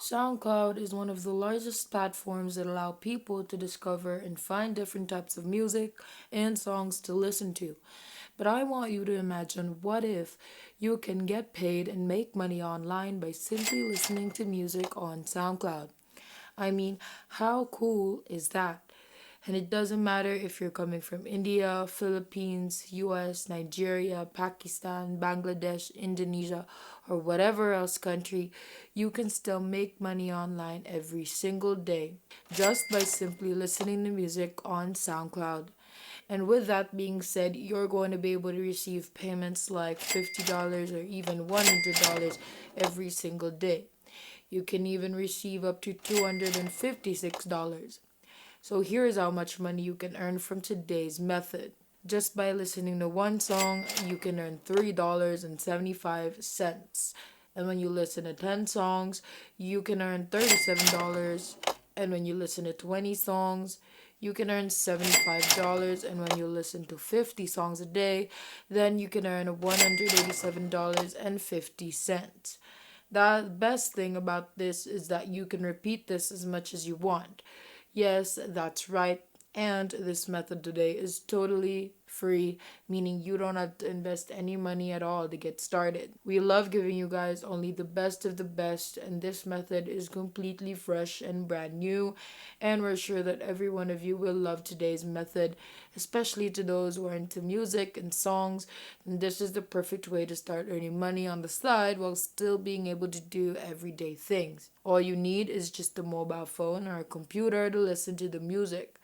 SoundCloud is one of the largest platforms that allow people to discover and find different types of music and songs to listen to. But I want you to imagine what if you can get paid and make money online by simply listening to music on SoundCloud? I mean, how cool is that? And it doesn't matter if you're coming from India, Philippines, US, Nigeria, Pakistan, Bangladesh, Indonesia, or whatever else country, you can still make money online every single day just by simply listening to music on SoundCloud. And with that being said, you're going to be able to receive payments like $50 or even $100 every single day. You can even receive up to $256. So here's how much money you can earn from today's method. Just by listening to one song, you can earn $3.75. And when you listen to 10 songs, you can earn $37. And when you listen to 20 songs, you can earn $75. And when you listen to 50 songs a day, then you can earn $187.50. The best thing about this is that you can repeat this as much as you want. Yes, that's right. And this method today is totally free, meaning you don't have to invest any money at all to get started. We love giving you guys only the best of the best, and this method is completely fresh and brand new. And we're sure that every one of you will love today's method, especially to those who are into music and songs. And this is the perfect way to start earning money on the side while still being able to do everyday things. All you need is just a mobile phone or a computer to listen to the music.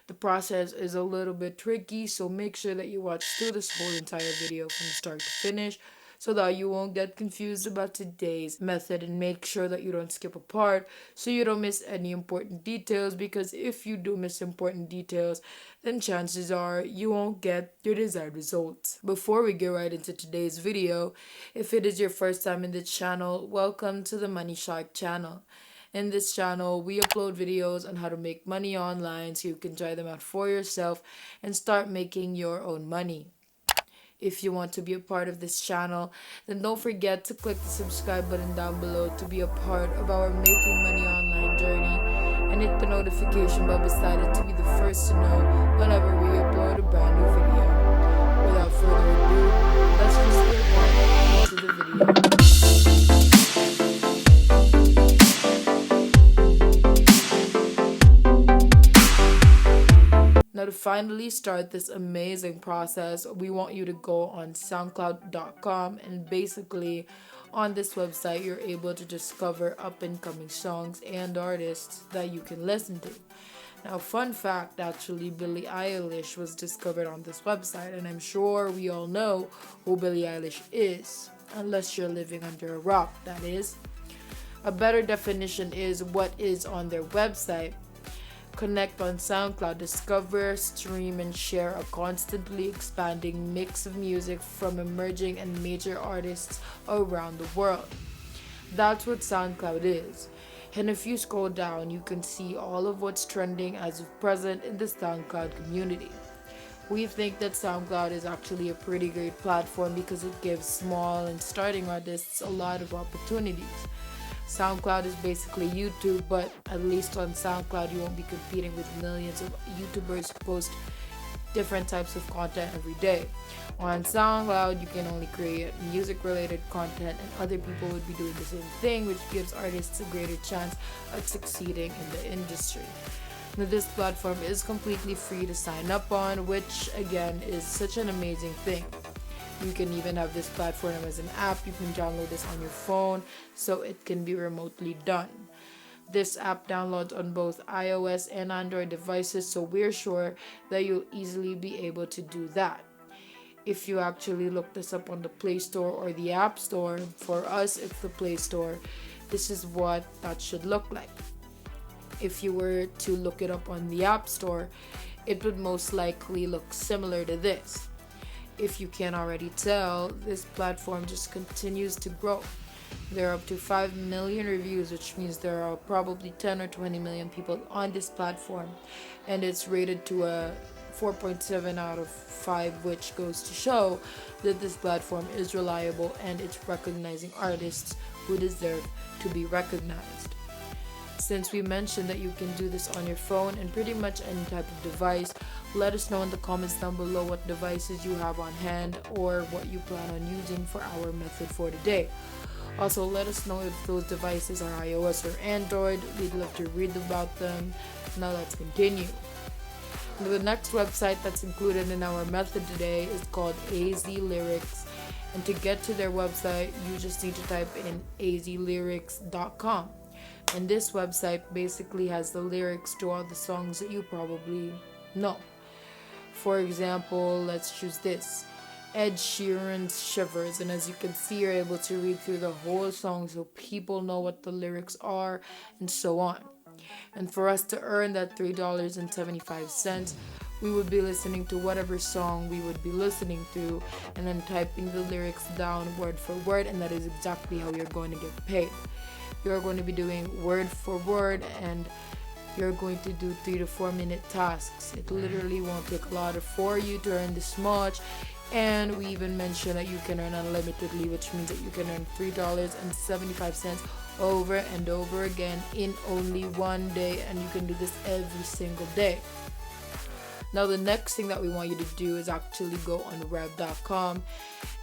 The process is a little bit tricky, so make sure that you watch through this whole entire video from start to finish so that you won't get confused about today's method, and make sure that you don't skip a part so you don't miss any important details, because if you do miss important details, then chances are you won't get your desired results. Before we get right into today's video, if it is your first time in this channel, welcome to the Money Shark channel. In this channel, we upload videos on how to make money online so you can try them out for yourself and start making your own money. If you want to be a part of this channel, then don't forget to click the subscribe button down below to be a part of our making money online journey, and hit the notification bell beside it to be the first to know whenever we upload a brand new video. Without further ado, let's just get right into the video. Now, to finally start this amazing process, we want you to go on SoundCloud.com, and basically on this website you're able to discover up and coming songs and artists that you can listen to. Now, fun fact, actually, Billie Eilish was discovered on this website, and I'm sure we all know who Billie Eilish is, unless you're living under a rock, that is. A better definition is what is on their website. Connect on SoundCloud, discover, stream, and share a constantly expanding mix of music from emerging and major artists around the world. That's what SoundCloud is. And if you scroll down, you can see all of what's trending as of present in the SoundCloud community. We think that SoundCloud is actually a pretty great platform because it gives small and starting artists a lot of opportunities. SoundCloud is basically YouTube, but at least on SoundCloud you won't be competing with millions of YouTubers who post different types of content every day. On SoundCloud you can only create music related content, and other people would be doing the same thing, which gives artists a greater chance at succeeding in the industry. Now, this platform is completely free to sign up on, which again is such an amazing thing. You can even have this platform as an app. You can download this on your phone so it can be remotely done. This app downloads on both iOS and Android devices, so we're sure that you'll easily be able to do that. If you actually look this up on the Play Store or the App Store, for us it's the Play Store, this is what that should look like. If you were to look it up on the App Store, it would most likely look similar to this. If you can't already tell, this platform just continues to grow. There are up to 5 million reviews, which means there are probably 10 or 20 million people on this platform, and it's rated to a 4.7 out of 5, which goes to show that this platform is reliable and it's recognizing artists who deserve to be recognized. Since we mentioned that you can do this on your phone and pretty much any type of device, let us know in the comments down below what devices you have on hand or what you plan on using for our method for today. Also, let us know if those devices are iOS or Android. We'd love to read about them. Now let's continue. The next website that's included in our method today is called AZ Lyrics. And to get to their website, you just need to type in azlyrics.com. And this website basically has the lyrics to all the songs that you probably know. For example, let's choose this, Ed Sheeran's Shivers. And as you can see, you're able to read through the whole song so people know what the lyrics are and so on. And for us to earn that $3.75, we would be listening to whatever song we would be listening to and then typing the lyrics down word for word, and that is exactly how you're going to get paid. You're going to be doing word for word and you're going to do 3 to 4 minute tasks. It literally won't take a lot for you to earn this much. And we even mentioned that you can earn unlimitedly, which means that you can earn $3.75 over and over again in only one day, and you can do this every single day. Now the next thing that we want you to do is actually go on rev.com,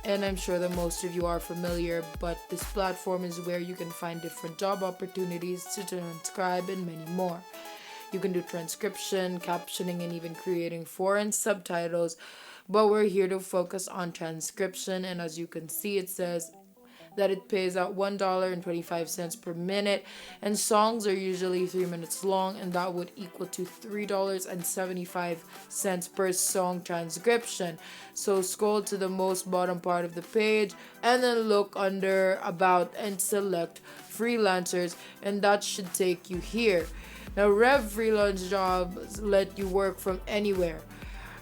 and I'm sure that most of you are familiar, but this platform is where you can find different job opportunities to transcribe and many more. You can do transcription, captioning, and even creating foreign subtitles, but we're here to focus on transcription, and as you can see, it says that it pays out $1.25 per minute, and songs are usually 3 minutes long, and that would equal to $3.75 per song transcription. So scroll to the most bottom part of the page and then look under About and select Freelancers, and that should take you here. Now Rev freelance jobs let you work from anywhere.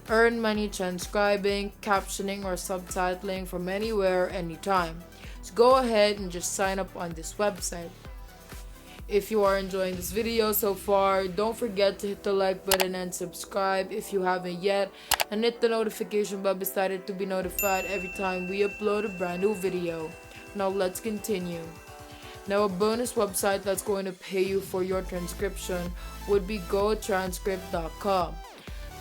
Earn money transcribing, captioning, or subtitling from anywhere, anytime. So go ahead and just sign up on this website. If you are enjoying this video so far, don't forget to hit the like button and subscribe if you haven't yet, and hit the notification bell beside it to be notified every time we upload a brand new video. Now let's continue. Now a bonus website that's going to pay you for your transcription would be gotranscript.com.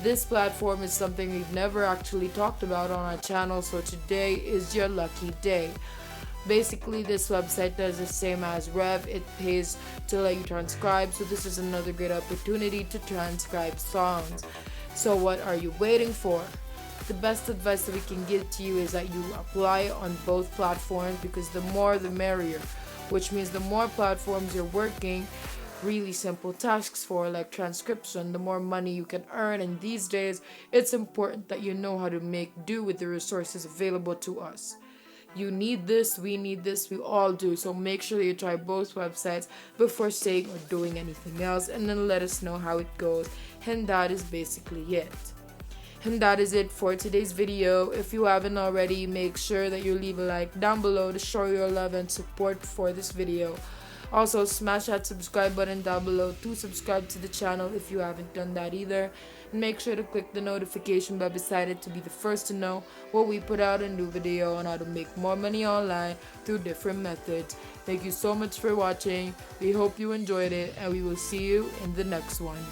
This platform is something we've never actually talked about on our channel, so today is your lucky day. Basically, this website does the same as Rev. It pays to let you transcribe, so this is another great opportunity to transcribe songs. So what are you waiting for? The best advice that we can give to you is that you apply on both platforms, because the more the merrier, which means the more platforms you're working really simple tasks for, like transcription, the more money you can earn. And these days, it's important that you know how to make do with the resources available to us. You need this, we need this, we all do. So make sure you try both websites before saying or doing anything else, and then let us know how it goes. And that is basically it. And that is it for today's video. If you haven't already, make sure that you leave a like down below to show your love and support for this video. Also, smash that subscribe button down below to subscribe to the channel if you haven't done that either. And make sure to click the notification bell beside it to be the first to know when we put out a new video on how to make more money online through different methods. Thank you so much for watching. We hope you enjoyed it, and we will see you in the next one.